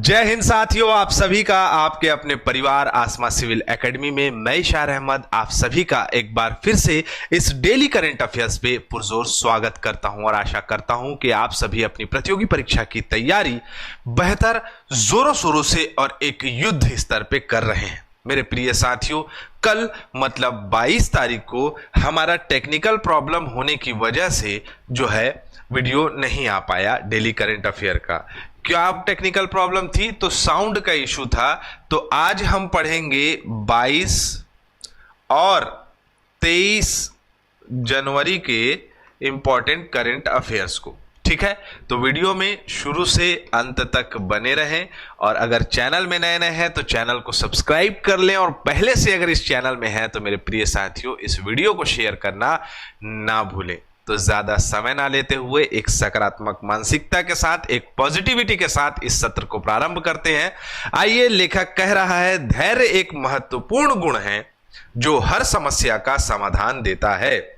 जय हिंद साथियों, आप सभी का आपके अपने परिवार आसमा सिविल एकेडमी में मैं इशार अहमद आप सभी का एक बार फिर से इस डेली करंट अफेयर्स पे पुरजोर स्वागत करता हूं और आशा करता हूं कि आप सभी अपनी प्रतियोगी परीक्षा की तैयारी बेहतर जोरों शोरों से और एक युद्ध स्तर पे कर रहे हैं। मेरे प्रिय साथियों, कल मतलब 22 तारीख को हमारा टेक्निकल प्रॉब्लम होने की वजह से जो है वीडियो नहीं आ पाया डेली करंट अफेयर का। क्या टेक्निकल प्रॉब्लम थी? तो साउंड का इशू था। तो आज हम पढ़ेंगे 22 और 23 जनवरी के इंपॉर्टेंट करंट अफेयर्स को। ठीक है, तो वीडियो में शुरू से अंत तक बने रहें और अगर चैनल में नए हैं तो चैनल को सब्सक्राइब कर लें और पहले से अगर इस चैनल में हैं तो मेरे प्रिय साथियों इस वीडियो को शेयर करना ना भूलें। तो ज्यादा समय ना लेते हुए एक सकारात्मक मानसिकता के साथ, एक पॉजिटिविटी के साथ इस सत्र को प्रारंभ करते हैं। आइए, लेखक कह रहा है, धैर्य एक महत्वपूर्ण गुण है जो हर समस्या का समाधान देता है।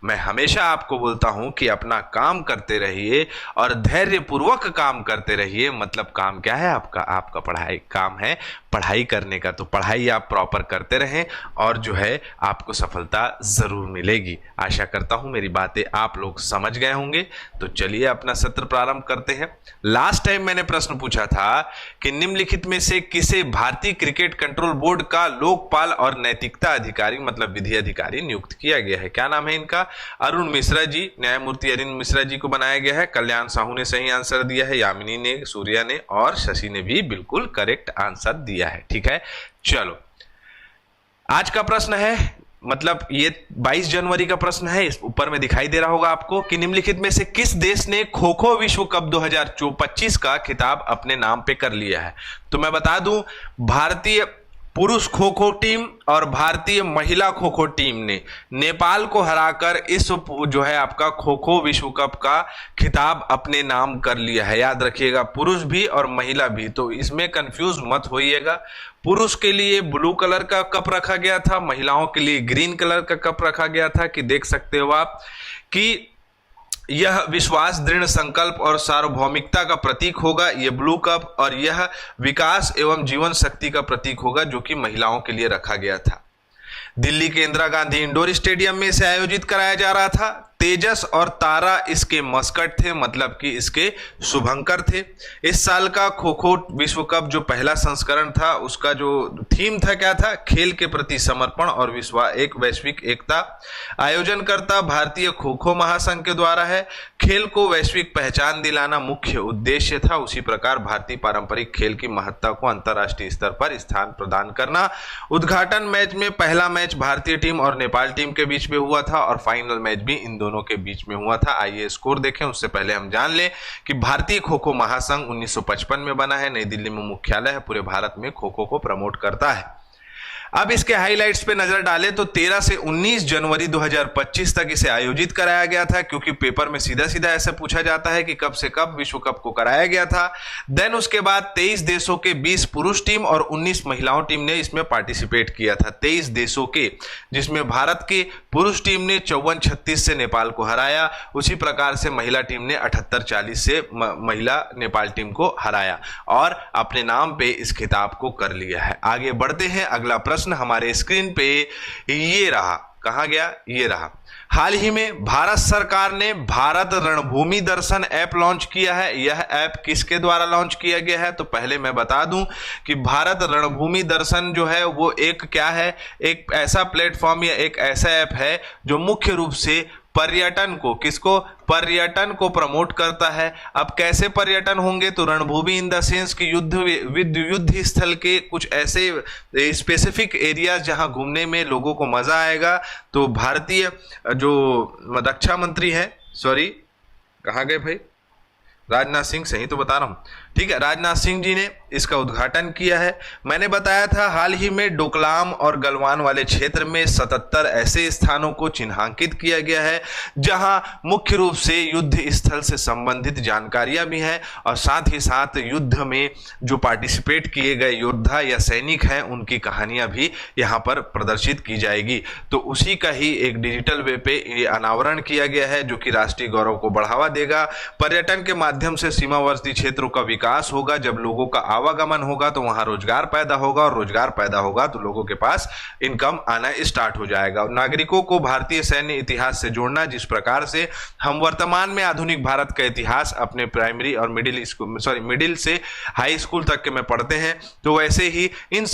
मैं हमेशा आपको बोलता हूं कि अपना काम करते रहिए और धैर्यपूर्वक काम करते रहिए। मतलब काम क्या है आपका पढ़ाई काम है, पढ़ाई करने का। तो पढ़ाई आप प्रॉपर करते रहें और जो है आपको सफलता जरूर मिलेगी। आशा करता हूं मेरी बातें आप लोग समझ गए होंगे। तो चलिए अपना सत्र प्रारंभ करते हैं। लास्ट टाइम मैंने प्रश्न पूछा था कि निम्नलिखित में से किसे भारतीय क्रिकेट कंट्रोल बोर्ड का लोकपाल और नैतिकता अधिकारी मतलब विधि अधिकारी नियुक्त किया गया है। क्या नाम है इनका? अरुण मिश्रा जी, न्यायमूर्ति अरुण मिश्रा जी को बनाया गया है। कल्याण साहू ने सही आंसर दिया है, यामिनी ने, सूर्या ने और शशि ने भी बिल्कुल करेक्ट आंसर दिया है। ठीक है, चलो आज का प्रश्न है, मतलब ये 22 जनवरी का प्रश्न है। इस ऊपर में दिखाई दे रहा होगा आपको कि निम्नलिखित में से किस देश ने खो खो विश्व कप 2025 का खिताब अपने नाम पे कर लिया है। तो मैं बता दूं, भारतीय पुरुष खो खो टीम और भारतीय महिला खो खो टीम ने नेपाल को हराकर इस जो है आपका खो खो विश्व कप का खिताब अपने नाम कर लिया है। याद रखिएगा, पुरुष भी और महिला भी, तो इसमें कंफ्यूज मत होइएगा। पुरुष के लिए ब्लू कलर का कप रखा गया था, महिलाओं के लिए ग्रीन कलर का कप रखा गया था। कि देख सकते हो आप कि यह विश्वास, दृढ़ संकल्प और सार्वभौमिकता का प्रतीक होगा ये ब्लू कप, और यह विकास एवं जीवन शक्ति का प्रतीक होगा जो कि महिलाओं के लिए रखा गया था। दिल्ली के इंदिरा गांधी इंडोर स्टेडियम में इसे आयोजित कराया जा रहा था। तेजस और तारा इसके मस्कट थे, मतलब कि इसके शुभंकर थे। इस साल का खो खो विश्व कप जो पहला संस्करण था उसका जो थीम था क्या था? खेल के प्रति समर्पण और एक वैश्विक एकता। आयोजनकर्ता भारतीय खो खो महासंघ के द्वारा है। खेल को वैश्विक पहचान दिलाना मुख्य उद्देश्य था। उसी प्रकार भारतीय पारंपरिक खेल की महत्ता को अंतर्राष्ट्रीय स्तर पर स्थान प्रदान करना। उद्घाटन मैच में पहला मैच भारतीय टीम और नेपाल टीम के बीच में हुआ था और फाइनल मैच भी इन दोनों के बीच में हुआ था। आइए स्कोर देखें, उससे पहले हम जान लें कि भारतीय खो खो महासंघ 1955 में बना है, नई दिल्ली में मुख्यालय है, पूरे भारत में खो खो को प्रमोट करता है। अब इसके हाइलाइट्स पे नजर डालें तो 13 से 19 जनवरी 2025 तक इसे आयोजित कराया गया था, क्योंकि पेपर में सीधा सीधा ऐसे पूछा जाता है कि कब से कब विश्व कप को कराया गया था। देन उसके बाद 23 देशों के 20 पुरुष टीम और 19 महिलाओं टीम ने इसमें पार्टिसिपेट किया था। 23 देशों के, जिसमें भारत के पुरुष टीम ने 54-36 से नेपाल को हराया। उसी प्रकार से महिला टीम ने 78-40 से महिला नेपाल टीम को हराया और अपने नाम पे इस खिताब को कर लिया है। आगे बढ़ते हैं, अगला प्रश्न हमारे स्क्रीन पे ये रहा। कहां गया? ये रहा। हाल ही में भारत सरकार ने भारत रणभूमि दर्शन ऐप लॉन्च किया है। यह ऐप किसके द्वारा लॉन्च किया गया है? तो पहले मैं बता दूं कि भारत रणभूमि दर्शन जो है वो एक क्या है? एक ऐसा प्लेटफॉर्म या एक ऐसा ऐप है जो मुख्य रूप से पर्यटन को, किसको? पर्यटन को प्रमोट करता है। अब कैसे पर्यटन होंगे? तो रणभूमि इन द सेंस कि युद्ध स्थल के कुछ ऐसे स्पेसिफिक एरियाज जहां घूमने में लोगों को मजा आएगा। तो भारतीय जो रक्षा मंत्री है, सॉरी कहाँ गए भाई? राजनाथ सिंह, सही तो बता रहा हूं, ठीक है, राजनाथ सिंह जी ने इसका उद्घाटन किया है। मैंने बताया था हाल ही में डोकलाम और गलवान वाले क्षेत्र में 77 ऐसे स्थानों को चिन्हांकित किया गया है जहां मुख्य रूप से युद्ध स्थल से संबंधित जानकारियां भी हैं और साथ ही साथ युद्ध में जो पार्टिसिपेट किए गए योद्धा या सैनिक हैं उनकी कहानियां भी यहां पर प्रदर्शित की जाएगी। तो उसी का ही एक डिजिटल वे पे ये अनावरण किया गया है जो कि राष्ट्रीय गौरव को बढ़ावा देगा। पर्यटन के माध्यम से सीमावर्ती क्षेत्रों का विकास होगा। जब लोगों का आवागमन होगा तो वहां रोजगार पैदा होगा, और रोजगार पैदा होगा तो लोगों के पास इनकम आना स्टार्ट हो जाएगा। नागरिकों को भारतीय सैन्य इतिहास से जोड़ना, जिस प्रकार से हम वर्तमान में आधुनिक भारत का इतिहास अपने प्राइमरी और मिडिल से हाई स्कूल तक के में पढ़ते हैं, तो वैसे ही इन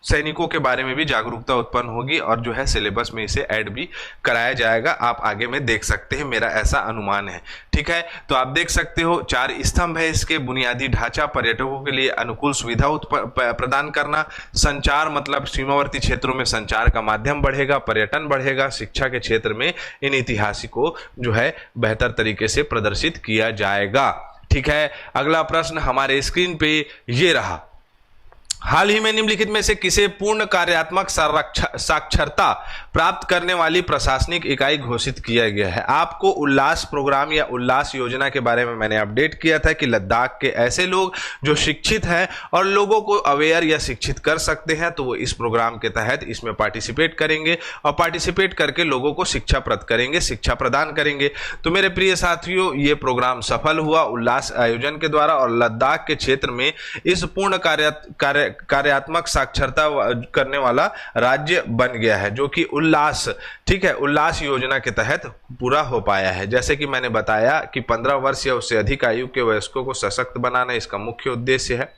सैनिकों के बारे में भी जागरूकता उत्पन्न होगी और जो है सिलेबस में इसे ऐड भी कराया जाएगा। आप आगे में देख सकते हैं, मेरा ऐसा अनुमान है। ठीक है, तो आप देख सकते हो 4 स्तंभ है इसके। बुनियादी ढांचा, पर्यटकों के लिए अनुकूल सुविधा प्रदान करना, संचार मतलब सीमावर्ती क्षेत्रों में संचार का माध्यम बढ़ेगा, पर्यटन बढ़ेगा, शिक्षा के क्षेत्र में इन इतिहासों जो है बेहतर तरीके से प्रदर्शित किया जाएगा। ठीक है, अगला प्रश्न हमारे स्क्रीन पे ये रहा। हाल ही में निम्नलिखित में से किसे पूर्ण कार्यात्मक साक्षरता प्राप्त करने वाली प्रशासनिक इकाई घोषित किया गया है? आपको उल्लास प्रोग्राम या उल्लास योजना के बारे में मैंने अपडेट किया था कि लद्दाख के ऐसे लोग जो शिक्षित हैं और लोगों को अवेयर या शिक्षित कर सकते हैं, तो वो इस प्रोग्राम के तहत इसमें पार्टिसिपेट करेंगे और पार्टिसिपेट करके लोगों को शिक्षा प्रदान करेंगे। तो मेरे प्रिय साथियों, ये प्रोग्राम सफल हुआ उल्लास आयोजन के द्वारा और लद्दाख के क्षेत्र में इस पूर्ण कार्यात्मक साक्षरता करने वाला राज्य बन गया है, जो कि उल्लास, ठीक है, उल्लास योजना के तहत पूरा हो पाया है। जैसे कि मैंने बताया कि 15 वर्ष या उससे अधिक आयु के वयस्कों को सशक्त बनाना इसका मुख्य उद्देश्य है।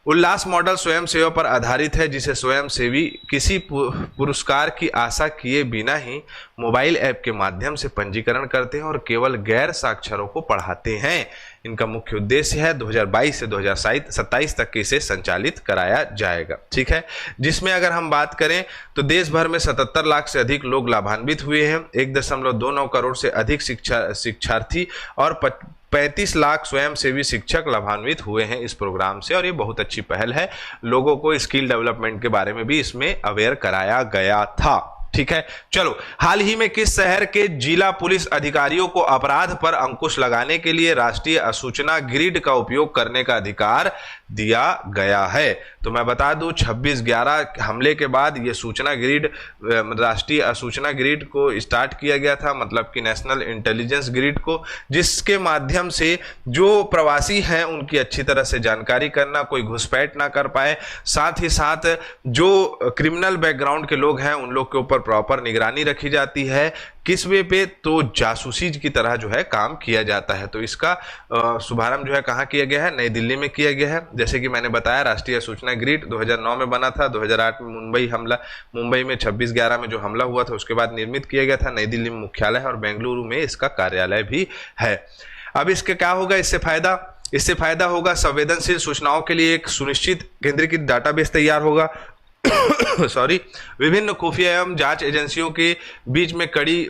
उल्लास मॉडल स्वयं सेवा पर आधारित है, जिसे स्वयं सेवी किसी पुरस्कार की आशा किए बिना ही मोबाइल ऐप के माध्यम से पंजीकरण करते हैं और केवल गैर साक्षरों को पढ़ाते हैं। इनका मुख्य उद्देश्य है 2022 से 2027 तक इसे संचालित कराया जाएगा। ठीक है, जिसमें अगर हम बात करें तो देश भर में 77 लाख से अधिक लोग लाभान्वित हुए हैं। 1.29 करोड़ से अधिक शिक्षार्थी और 35 लाख स्वयंसेवी शिक्षक लाभान्वित हुए हैं इस प्रोग्राम से, और ये बहुत अच्छी पहल है। लोगों को स्किल डेवलपमेंट के बारे में भी इसमें अवेयर कराया गया था। ठीक है, चलो, हाल ही में किस शहर के जिला पुलिस अधिकारियों को अपराध पर अंकुश लगाने के लिए राष्ट्रीय सूचना ग्रिड का उपयोग करने का अधिकार दिया गया है? तो मैं बता दूं, 26/11 हमले के बाद ये सूचना ग्रिड, राष्ट्रीय सूचना ग्रिड को स्टार्ट किया गया था, मतलब कि नेशनल इंटेलिजेंस ग्रिड को, जिसके माध्यम से जो प्रवासी हैं उनकी अच्छी तरह से जानकारी करना, कोई घुसपैठ ना कर पाए, साथ ही साथ जो क्रिमिनल बैकग्राउंड के लोग हैं उन लोग के ऊपर प्रॉपर निगरानी रखी जाती है। किस वे पे? तो जासूसी की तरह जो है काम किया जाता है। तो इसका शुभारंभ जो है कहाँ किया गया है? नई दिल्ली में किया गया है। जैसे कि मैंने बताया, राष्ट्रीय सूचना ग्रिड 2009 में बना था, 2008 में मुंबई में 26/11 में जो हमला हुआ था उसके बाद निर्मित किया गया था। नई दिल्ली में मुख्यालय है और बेंगलुरु में इसका कार्यालय भी है। अब इसके क्या होगा इससे फायदा होगा, संवेदनशील सूचनाओं के लिए एक सुनिश्चित केंद्रीकृत डाटाबेस तैयार होगा। विभिन्न खुफिया एवं जांच एजेंसियों के बीच में कड़ी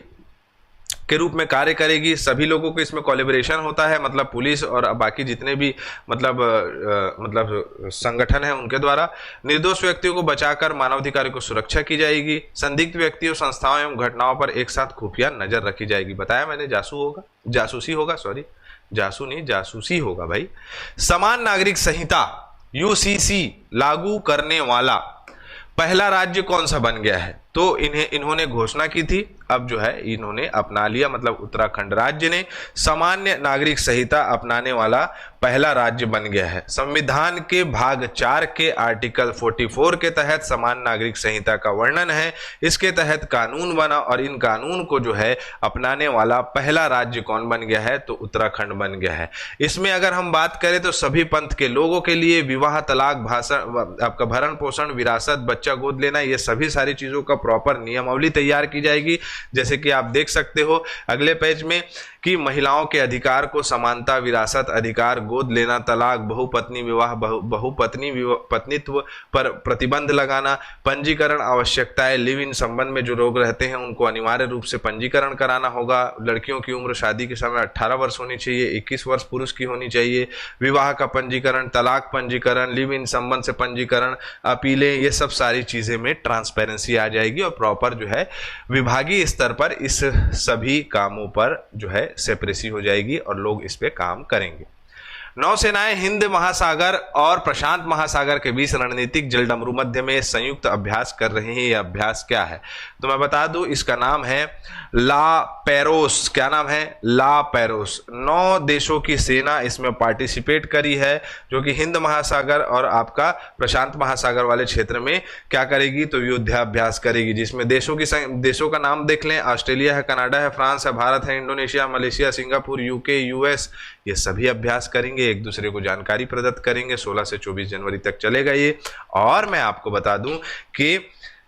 के रूप में कार्य करेगी। सभी लोगों को इसमें कोलैबोरेशन होता है, मतलब पुलिस और बाकी जितने भी मतलब संगठन है उनके द्वारा। निर्दोष व्यक्तियों को बचाकर मानवाधिकारों को सुरक्षा की जाएगी। संदिग्ध व्यक्तियों, संस्थाओं एवं घटनाओं पर एक साथ खुफिया नजर रखी जाएगी। बताया मैंने, जासूसी होगा भाई। समान नागरिक संहिता यूसीसी लागू करने वाला पहला राज्य कौन सा बन गया है? तो इन्होंने घोषणा की थी, अब जो है इन्होंने अपना लिया, मतलब उत्तराखंड राज्य ने सामान्य नागरिक संहिता अपनाने वाला पहला राज्य बन गया है। संविधान के भाग 4 के आर्टिकल 44 के तहत समान नागरिक संहिता का वर्णन है। इसके तहत कानून बना और इन कानून को जो है अपनाने वाला पहला राज्य कौन बन गया है? तो उत्तराखंड बन गया है। इसमें अगर हम बात करें तो सभी पंथ के लोगों के लिए विवाह, तलाक, आपका भरण पोषण, विरासत, बच्चा गोद लेना, ये सभी सारी चीजों का प्रॉपर नियमावली तैयार की जाएगी। जैसे कि आप देख सकते हो अगले पेज में कि महिलाओं के अधिकार को समानता, विरासत अधिकार, गोद लेना, तलाक, बहुपत्नी विवाह, पत्नीत्व पर प्रतिबंध लगाना, पंजीकरण आवश्यकताएं, लिव इन संबंध में जो लोग रहते हैं उनको अनिवार्य रूप से पंजीकरण कराना होगा। लड़कियों की उम्र शादी के समय 18 वर्ष होनी चाहिए, 21 वर्ष पुरुष की होनी चाहिए। विवाह का पंजीकरण, तलाक पंजीकरण, लिव इन संबंध से पंजीकरण, अपीलें, ये सब सारी चीजें में ट्रांसपेरेंसी आ जाएगी और प्रॉपर जो है विभागीय स्तर पर इस सभी कामों पर जो है सेपरेसी हो जाएगी और लोग इस पे काम करेंगे। नौसेनाएं हिंद महासागर और प्रशांत महासागर के बीच रणनीतिक जलडमरू मध्य में संयुक्त अभ्यास कर रही है। यह अभ्यास क्या है? तो मैं बता दूं, इसका नाम है ला पेरोस। क्या नाम है? ला पेरोस। 9 देशों की सेना इसमें पार्टिसिपेट करी है, जो कि हिंद महासागर और आपका प्रशांत महासागर वाले क्षेत्र में क्या करेगी? तो युद्धाभ्यास करेगी, जिसमें देशों का नाम देख लें। ऑस्ट्रेलिया है, कनाडा है, फ्रांस है, भारत है, Indonesia, Malaysia, Singapore, UK, US, ये सभी अभ्यास करेंगे, एक दूसरे को जानकारी प्रदत्त करेंगे। 16 से 24 जनवरी तक चलेगा ये। और मैं आपको बता दूं कि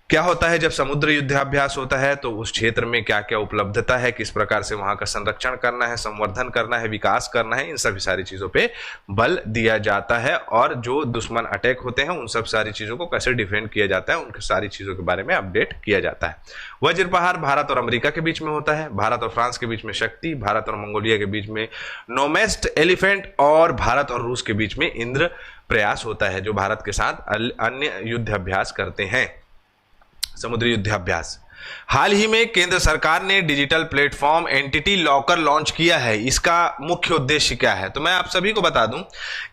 क्या होता है जब समुद्र युद्धाभ्यास होता है, तो उस क्षेत्र में क्या क्या उपलब्धता है, किस प्रकार से वहां का संरक्षण करना है, संवर्धन करना है, विकास करना है, इन सभी सारी चीजों पे बल दिया जाता है। और जो दुश्मन अटैक होते हैं उन सब सारी चीजों को कैसे डिफेंड किया जाता है, उनकी सारी चीजों के बारे में अपडेट किया जाता है। वज्रप्रहार भारत और अमेरिका के बीच में होता है, भारत और फ्रांस के बीच में शक्ति, भारत और मंगोलिया के बीच में नोमेस्ट एलिफेंट, और भारत और रूस के बीच में इंद्र प्रयास होता है, जो भारत के साथ अन्य युद्ध अभ्यास करते हैं, समुद्री युद्धाभ्यास। हाल ही में केंद्र सरकार ने digital platform entity locker launch किया है। इसका मुख्य उद्देश्य क्या है? तो मैं आप सभी को बता दूं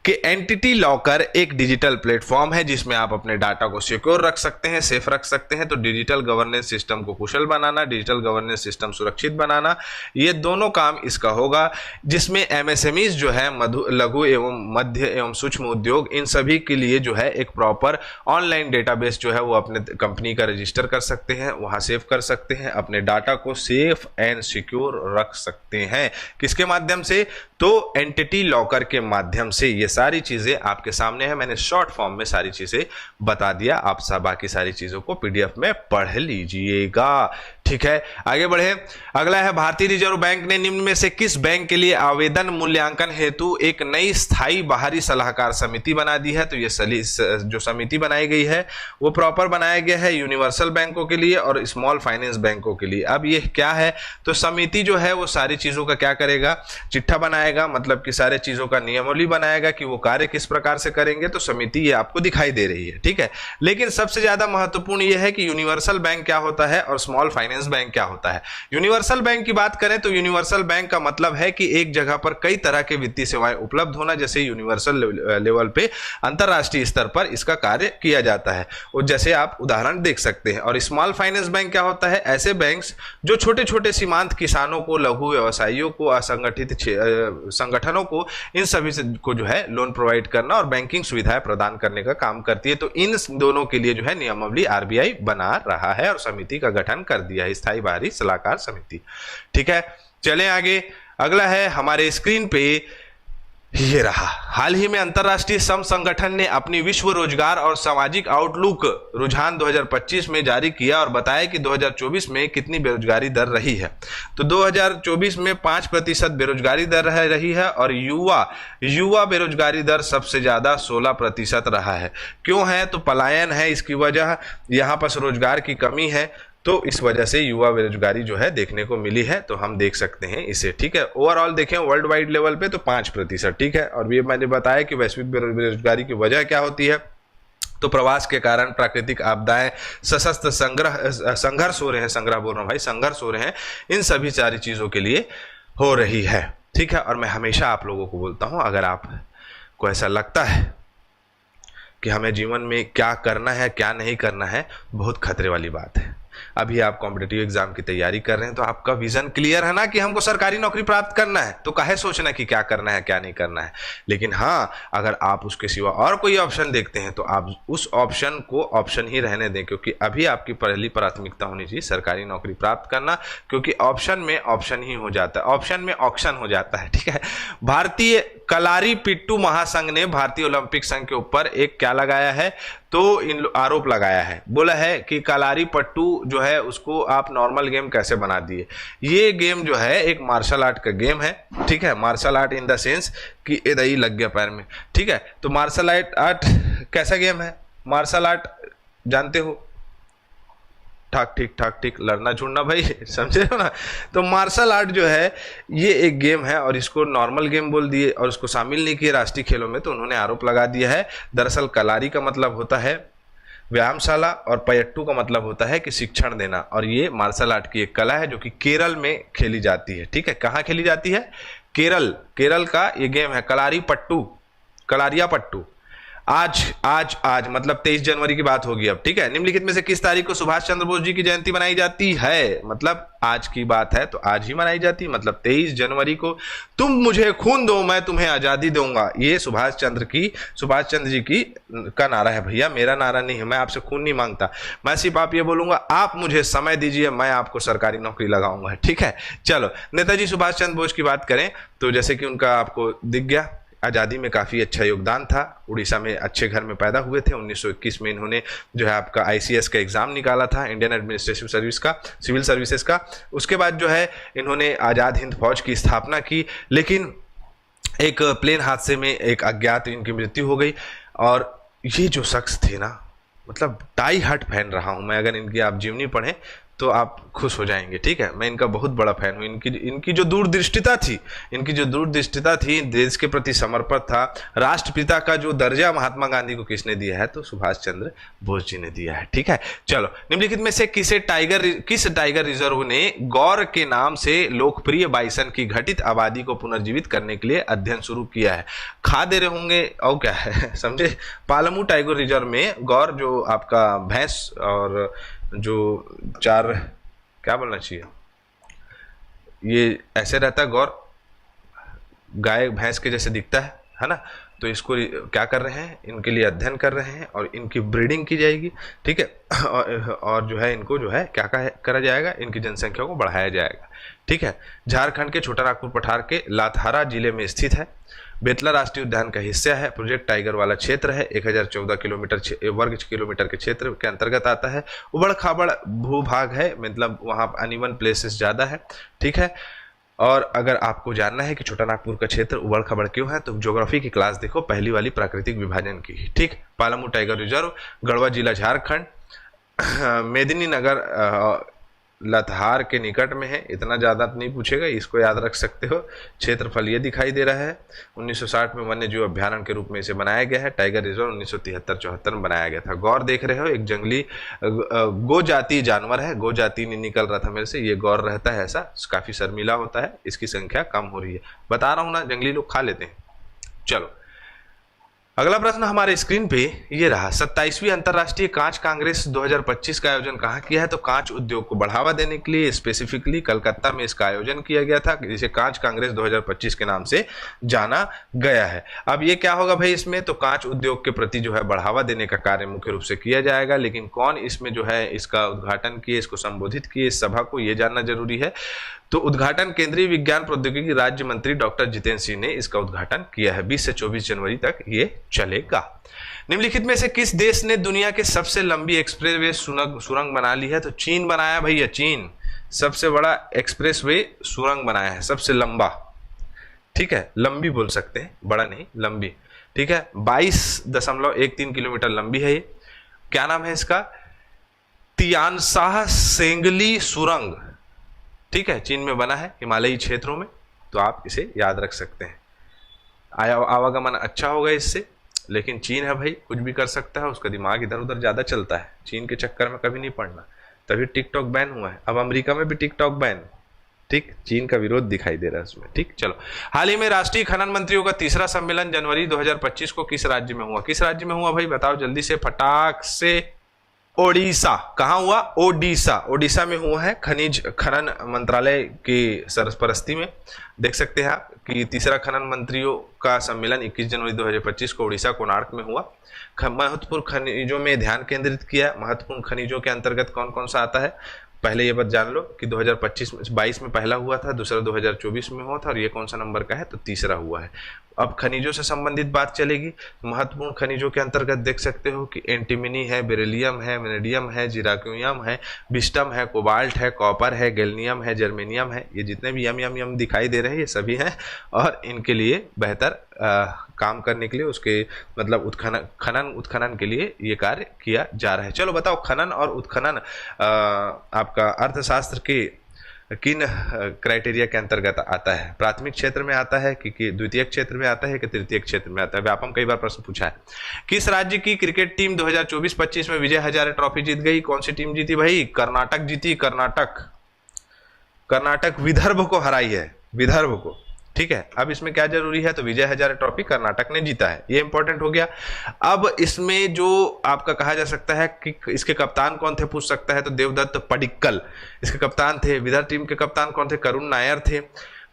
कि एंटिटी लॉकर एक डिजिटल प्लेटफॉर्म है जिसमें आप अपने डाटा को सिक्योर रख सकते हैं, सेफ रख सकते हैं। तो डिजिटल गवर्नेंस सिस्टम को कुशल बनाना, डिजिटल गवर्नेंस सिस्टम सुरक्षित बनाना, ये दोनों काम इसका होगा, जिसमें एमएसएमईज जो है, लघु एवं मध्य एवं सूक्ष्म उद्योग, इन सभी के लिए जो है एक प्रॉपर ऑनलाइन डेटाबेस जो है वो अपने कंपनी का रजिस्टर कर सकते हैं, वहां सेव कर सकते हैं, अपने डाटा को सेफ एंड सिक्योर रख सकते हैं। किसके माध्यम से? तो एंटिटी लॉकर के माध्यम से। ये सारी चीजें आपके सामने है, मैंने शॉर्ट फॉर्म में सारी चीजें बता दिया, आप सब बाकी सारी चीजों को पीडीएफ में पढ़ लीजिएगा। ठीक है, आगे बढ़े। अगला है, भारतीय रिजर्व बैंक ने निम्न में से किस बैंक के लिए आवेदन मूल्यांकन हेतु एक नई स्थायी बाहरी सलाहकार समिति बना दी है? तो ये जो समिति बनाई गई है वो प्रॉपर बनाया गया है यूनिवर्सल बैंकों के लिए और स्मॉल फाइनेंस बैंकों के लिए। अब ये क्या है? तो समिति जो है वो सारी चीजों का क्या करेगा? चिट्ठा बनाएगा, मतलब कि सारे चीजों का नियमावली बनाएगा कि वो कार्य किस प्रकार से करेंगे। तो समिति ये आपको दिखाई दे रही है, ठीक है। लेकिन सबसे ज्यादा महत्वपूर्ण ये है कि यूनिवर्सल बैंक क्या होता है और स्मॉल फाइनेंस बैंक क्या होता है। यूनिवर्सल बैंक की बात करें तो यूनिवर्सल बैंक का मतलब है कि एक जगह पर कई तरह के वित्तीय सेवाएं उपलब्ध होना, जैसे यूनिवर्सल लेवल पे अंतरराष्ट्रीय स्तर पर इसका कार्य किया जाता है, और जैसे आप उदाहरण देख सकते हैं। और स्मॉल फाइनेंस बैंक क्या होता है? ऐसे बैंक्स जो छोटे छोटे सीमांत किसानों को, लघु व्यवसायियों को, असंगठित संगठनों को, इन सभी को जो है लोन प्रोवाइड करना और बैंकिंग सुविधाएं प्रदान करने का काम करती है। तो इन दोनों के लिए जो है नियमावली आरबीआई बना रहा है और समिति का गठन कर दिया है, स्थायी बाहरी सलाहकार समिति। ठीक है, चलें आगे। अगला है हमारे स्क्रीन पे, ये रहा। हाल ही में अंतरराष्ट्रीय श्रम संगठन ने अपनी विश्व रोजगार और सामाजिक आउटलुक रुझान 2025 में जारी किया और बताया कि 2024 में कितनी बेरोजगारी दर रही है। तो 2024 में 5% बेरोजगारी दर रही है और युवा बेरोजगारी दर सबसे ज्यादा 16% रहा है। क्यों है? तो पलायन है इसकी वजह, यहाँ पर रोजगार की कमी है, तो इस वजह से युवा बेरोजगारी जो है देखने को मिली है। तो हम देख सकते हैं इसे, ठीक है। ओवरऑल देखें वर्ल्ड वाइड लेवल पे तो 5%, ठीक है। और ये मैंने बताया कि वैश्विक बेरोजगारी की वजह क्या होती है, तो प्रवास के कारण, प्राकृतिक आपदाएं, सशस्त्र संघर्ष हो रहे हैं, संघर्ष हो रहे हैं, इन सभी सारी चीजों के लिए हो रही है, ठीक है। और मैं हमेशा आप लोगों को बोलता हूं, अगर आपको ऐसा लगता है कि हमें जीवन में क्या करना है क्या नहीं करना है, बहुत खतरे वाली बात है। अभी आप कॉम्पिटिटिव एग्जाम की तैयारी कर रहे हैं तो आपका विजन क्लियर है ना कि हमको सरकारी नौकरी प्राप्त करना है, तो काहे सोचना कि क्या करना है क्या नहीं करना है। लेकिन हाँ, अगर आप उसके सिवा और कोई ऑप्शन देखते हैं तो आप उस ऑप्शन को ऑप्शन ही रहने दें, क्योंकि अभी आपकी पहली प्राथमिकता होनी चाहिए सरकारी नौकरी प्राप्त करना, क्योंकि ऑप्शन में ऑप्शन ही हो जाता है, ऑप्शन में ऑक्शन हो जाता है, ठीक है। भारतीय कलारी पिट्टू महासंघ ने भारतीय ओलंपिक संघ के ऊपर एक क्या लगाया है, तो इन आरोप लगाया है, बोला है कि कलारी पट्टू जो है उसको आप नॉर्मल गेम कैसे बना दिए। ये गेम जो है एक मार्शल आर्ट का गेम है, ठीक है। Martial art in the sense कि इधर लग गया पैर में, ठीक है। तो मार्शल आर्ट कैसा गेम है? मार्शल आर्ट जानते हो, ठीक लड़ना छूटना भाई, समझे हो ना। तो मार्शल आर्ट जो है ये एक गेम है और इसको नॉर्मल गेम बोल दिए और उसको शामिल नहीं किए राष्ट्रीय खेलों में, तो उन्होंने आरोप लगा दिया है। दरअसल कलारी का मतलब होता है व्यायामशाला और पयट्टू का मतलब होता है कि शिक्षण देना, और ये मार्शल आर्ट की एक कला है जो कि केरल में खेली जाती है। ठीक है, कहाँ खेली जाती है? केरल। केरल का ये गेम है कलारी पट्टू, कलारिया पट्टू। आज आज आज मतलब 23 जनवरी की बात होगी अब। ठीक है, निम्नलिखित में से किस तारीख को सुभाष चंद्र बोस जी की जयंती मनाई जाती है? मतलब आज की बात है तो आज ही मनाई जाती है, मतलब 23 जनवरी को। तुम मुझे खून दो मैं तुम्हें आजादी दूंगा, ये सुभाष चंद्र जी की का नारा है भैया, मेरा नारा नहीं है। मैं आपसे खून नहीं मांगता, मैं सिर्फ आप ये बोलूंगा आप मुझे समय दीजिए, मैं आपको सरकारी नौकरी लगाऊंगा। ठीक है, चलो नेताजी सुभाष चंद्र बोस की बात करें तो जैसे कि उनका आपको दिख गया, आज़ादी में काफ़ी अच्छा योगदान था। उड़ीसा में अच्छे घर में पैदा हुए थे। 1921 में इन्होंने जो है आपका ICS का एग्ज़ाम निकाला था, इंडियन एडमिनिस्ट्रेटिव सर्विस का, सिविल सर्विसेज का। उसके बाद जो है इन्होंने आज़ाद हिंद फौज की स्थापना की, लेकिन एक प्लेन हादसे में एक अज्ञात इनकी मृत्यु हो गई। और ये जो शख्स थे ना, मतलब डाई हार्ट फैन रहा हूँ मैं, अगर इनकी आप जीवनी पढ़ें तो आप खुश हो जाएंगे। ठीक है, मैं इनका बहुत बड़ा फैन हूँ। इनकी जो दूरदृष्टिता थी, देश के प्रति समर्पण था। राष्ट्रपिता का जो दर्जा महात्मा गांधी को किसने दिया है? तो सुभाष चंद्र बोस जी ने दिया है। ठीक है, चलो निम्नलिखित में से किस टाइगर रिजर्व ने गौर के नाम से लोकप्रिय बाइसन की घटित आबादी को पुनर्जीवित करने के लिए अध्ययन शुरू किया है? खा दे रहे होंगे और क्या है समझे। पालमू टाइगर रिजर्व में गौर जो आपका भैंस और जो चार क्या बोलना चाहिए, ये ऐसे रहता है, गौर गाय भैंस के जैसे दिखता है ना। तो इसको क्या कर रहे हैं, इनके लिए अध्ययन कर रहे हैं और इनकी ब्रीडिंग की जाएगी। ठीक है, और जो है इनको जो है क्या करा जाएगा, इनकी जनसंख्या को बढ़ाया जाएगा। ठीक है, झारखंड के छोटा नागपुर पठार के लाथारा जिले में स्थित है। बेतला राष्ट्रीय उद्यान का हिस्सा है। प्रोजेक्ट टाइगर वाला क्षेत्र है, 1014 वर्ग किलोमीटर के क्षेत्र के अंतर्गत आता है। उबड़ खाबड़ भूभाग है, मतलब वहाँ अनइवन प्लेसेस ज़्यादा है। ठीक है, और अगर आपको जानना है कि छोटा नागपुर का क्षेत्र उबड़ खाबड़ क्यों है, तो ज्योग्राफी की क्लास देखो, पहली वाली प्राकृतिक विभाजन की। ठीक, पालामू टाइगर रिजर्व गढ़वा जिला झारखंड, मेदिनीनगर लतहार के निकट में है। इतना ज़्यादा नहीं पूछेगा, इसको याद रख सकते हो। क्षेत्रफल ये दिखाई दे रहा है। 1960 में वन्य जीव अभ्यारण्य के रूप में इसे बनाया गया है। टाइगर रिजर्व 1973-74 में बनाया गया था। गौर देख रहे हो, एक जंगली गो जाति जानवर है। गो जाति नहीं निकल रहा था मेरे से, ये गौर रहता है ऐसा, काफ़ी शर्मीला होता है, इसकी संख्या कम हो रही है। बता रहा हूँ ना, जंगली लोग खा लेते हैं। चलो अगला प्रश्न हमारे स्क्रीन पे ये रहा, 27वीं अंतर्राष्ट्रीय कांच कांग्रेस 2025 का आयोजन कहाँ किया है? तो कांच उद्योग को बढ़ावा देने के लिए स्पेसिफिकली कलकत्ता में इसका आयोजन किया गया था, जिसे कांच कांग्रेस 2025 के नाम से जाना गया है। अब ये क्या होगा भाई इसमें, तो कांच उद्योग के प्रति जो है बढ़ावा देने का कार्य मुख्य रूप से किया जाएगा, लेकिन कौन इसमें जो है इसका उद्घाटन किए, इसको संबोधित किए इस सभा को, ये जानना जरूरी है। तो उद्घाटन केंद्रीय विज्ञान प्रौद्योगिकी राज्य मंत्री डॉक्टर जितेंद्र सिंह ने इसका उद्घाटन किया है। 20 से 24 जनवरी तक ये चलेगा। निम्नलिखित में से किस देश ने दुनिया के सबसे लंबी एक्सप्रेसवे सुरंग बना ली है? तो चीन बनाया भैया, चीन सबसे बड़ा एक्सप्रेसवे सुरंग बनाया है, सबसे लंबा। ठीक है, लंबी बोल सकते हैं, बड़ा नहीं, लंबी। ठीक है, 22.13 किलोमीटर लंबी है ये। क्या नाम है इसका? तियानशाह सेंगली सुरंग। ठीक है, चीन में बना है, हिमालयी क्षेत्रों में, तो आप इसे याद रख सकते हैं। आवागमन अच्छा होगा इससे, लेकिन चीन है भाई, कुछ भी कर सकता है, उसका दिमाग इधर उधर ज़्यादा चलता है। चीन के चक्कर में कभी नहीं पड़ना, तभी टिकटॉक बैन हुआ है। अब अमेरिका में भी टिकटॉक बैन। ठीक, चीन का विरोध दिखाई दे रहा है उसमें। ठीक, चलो हाल ही में राष्ट्रीय खनन मंत्रियों का तीसरा सम्मेलन जनवरी 2025 को किस राज्य में हुआ? किस राज्य में हुआ भाई, बताओ जल्दी से, फटाक से। ओडिशा। कहाँ हुआ? ओडिशा। ओडिशा में हुआ है, खनिज खनन मंत्रालय की सरपरस्ती में। देख सकते हैं आप कि तीसरा खनन मंत्रियों का सम्मेलन 21 जनवरी 2025 को ओडिशा कोणार्क में हुआ। महत्वपूर्ण खनिजों में ध्यान केंद्रित किया। महत्वपूर्ण खनिजों के अंतर्गत कौन कौन सा आता है, पहले ये बात जान लो कि 2025-22 में पहला हुआ था, दूसरा 2024 में हुआ था, और ये कौन सा नंबर का है? तो तीसरा हुआ है। अब खनिजों से संबंधित बात चलेगी। महत्वपूर्ण खनिजों के अंतर्गत देख सकते हो कि एंटीमनी है, बेरिलियम है, वेनेडियम है, जीराक्यूयम है, बिस्टम है, कोबाल्ट है, कॉपर है, गैल्नियम है, जर्मेनियम है। ये जितने भी यम दिखाई दे रहे हैं ये सभी हैं, और इनके लिए बेहतर काम करने के लिए, उसके मतलब उत्खनन के लिए ये कार्य किया जा रहा है। चलो बताओ, खनन और उत्खनन आपका अर्थशास्त्र के किन क्राइटेरिया के अंतर्गत आता है? प्राथमिक क्षेत्र में आता है कि द्वितीय क्षेत्र में आता है कि तृतीय क्षेत्र में आता है? व्यापम कई बार प्रश्न पूछा है। किस राज्य की क्रिकेट टीम 2024-25 में विजय हजारे ट्रॉफी जीत गई? कौन सी टीम जीती भाई? कर्नाटक जीती। कर्नाटक विदर्भ को हराई है, विदर्भ को। ठीक है, अब इसमें क्या जरूरी है? तो विजय हजारे ट्रॉफी कर्नाटक ने जीता है, ये इंपॉर्टेंट हो गया। अब इसमें जो आपका कहा जा सकता है कि इसके कप्तान कौन थे, पूछ सकता है, तो देवदत्त पडिक्कल इसके कप्तान थे। विदर्भ टीम के कप्तान कौन थे? करुण नायर थे।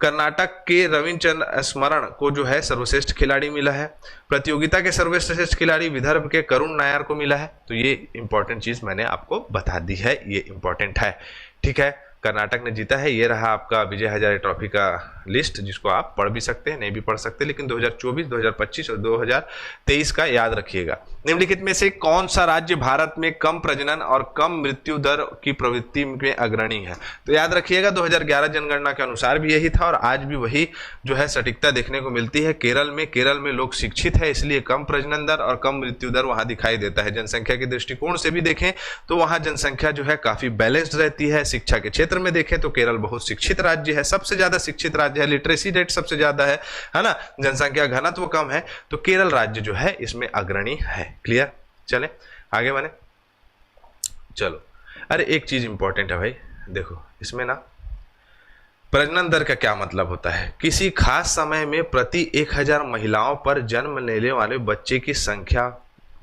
कर्नाटक के रविचंद्र स्मरण को जो है सर्वश्रेष्ठ खिलाड़ी मिला है। प्रतियोगिता के सर्वश्रेष्ठ खिलाड़ी विदर्भ के करुण नायर को मिला है। तो ये इंपॉर्टेंट चीज मैंने आपको बता दी है, ये इंपॉर्टेंट है। ठीक है, कर्नाटक ने जीता है। ये रहा आपका विजय हजारे ट्रॉफी का लिस्ट, जिसको आप पढ़ भी सकते हैं, नहीं भी पढ़ सकते, लेकिन 2024, 2025 और 2023 का याद रखिएगा। निम्नलिखित में से कौन सा राज्य भारत में कम प्रजनन और कम मृत्यु दर की प्रवृत्ति में अग्रणी है? तो याद रखिएगा 2011 जनगणना के अनुसार भी यही था और आज भी वही जो है सटीकता देखने को मिलती है। केरल में लोग शिक्षित है, इसलिए कम प्रजनन दर और कम मृत्यु दर वहां दिखाई देता है। जनसंख्या के दृष्टिकोण से भी देखें तो वहां जनसंख्या जो है काफी बैलेंस्ड रहती है। शिक्षा के क्षेत्र में देखें तो केरल बहुत शिक्षित राज्य है, सबसे ज्यादा शिक्षित राज्य है, लिटरेसी रेट सबसे ज्यादा है ना, जनसंख्या घनत्व कम है, तो केरल राज्य जो है इसमें अग्रणी है। क्लियर? चले आगे बढ़े। चलो, अरे एक चीज इंपॉर्टेंट है भाई, देखो इसमें ना प्रजनन दर का क्या मतलब होता है? किसी खास समय में प्रति 1000 महिलाओं पर जन्म लेने वाले बच्चे की संख्या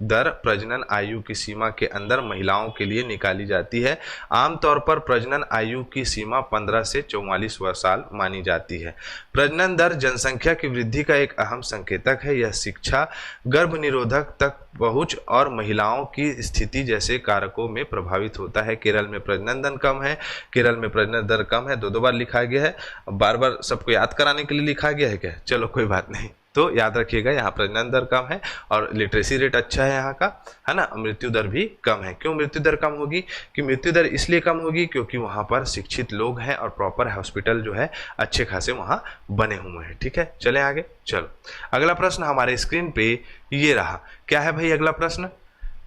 दर प्रजनन आयु की सीमा के अंदर महिलाओं के लिए निकाली जाती है। आमतौर पर प्रजनन आयु की सीमा 15 से 44 साल मानी जाती है। प्रजनन दर जनसंख्या की वृद्धि का एक अहम संकेतक है। यह शिक्षा, गर्भ निरोधक तक पहुंच और महिलाओं की स्थिति जैसे कारकों में प्रभावित होता है। केरल में प्रजनन दर कम है, केरल में प्रजनन दर कम है, दो बार लिखा गया है, बार बार सबको याद कराने के लिए लिखा गया है क्या? चलो कोई बात नहीं, तो याद रखिएगा यहाँ प्रजनन दर कम है और लिटरेसी रेट अच्छा है यहाँ का, है ना। मृत्यु दर भी कम है। क्यों मृत्यु दर कम होगी? कि मृत्यु दर इसलिए कम होगी क्योंकि वहाँ पर शिक्षित लोग हैं और प्रॉपर हॉस्पिटल जो है अच्छे खासे वहाँ बने हुए हैं। ठीक है, चले आगे। चलो अगला प्रश्न हमारे स्क्रीन पे ये रहा। क्या है भाई अगला प्रश्न?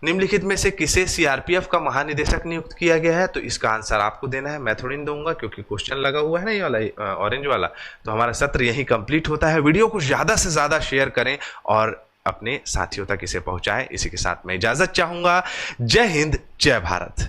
निम्नलिखित में से किसे सीआरपीएफ का महानिदेशक नियुक्त किया गया है? तो इसका आंसर आपको देना है, मैं थोड़ी नहीं दूंगा क्योंकि क्वेश्चन लगा हुआ है ना ये वाला ऑरेंज वाला। तो हमारा सत्र यही कंप्लीट होता है। वीडियो को ज़्यादा से ज़्यादा शेयर करें और अपने साथियों तक इसे पहुंचाएं। इसी के साथ मैं इजाज़त चाहूँगा। जय हिंद, जय भारत।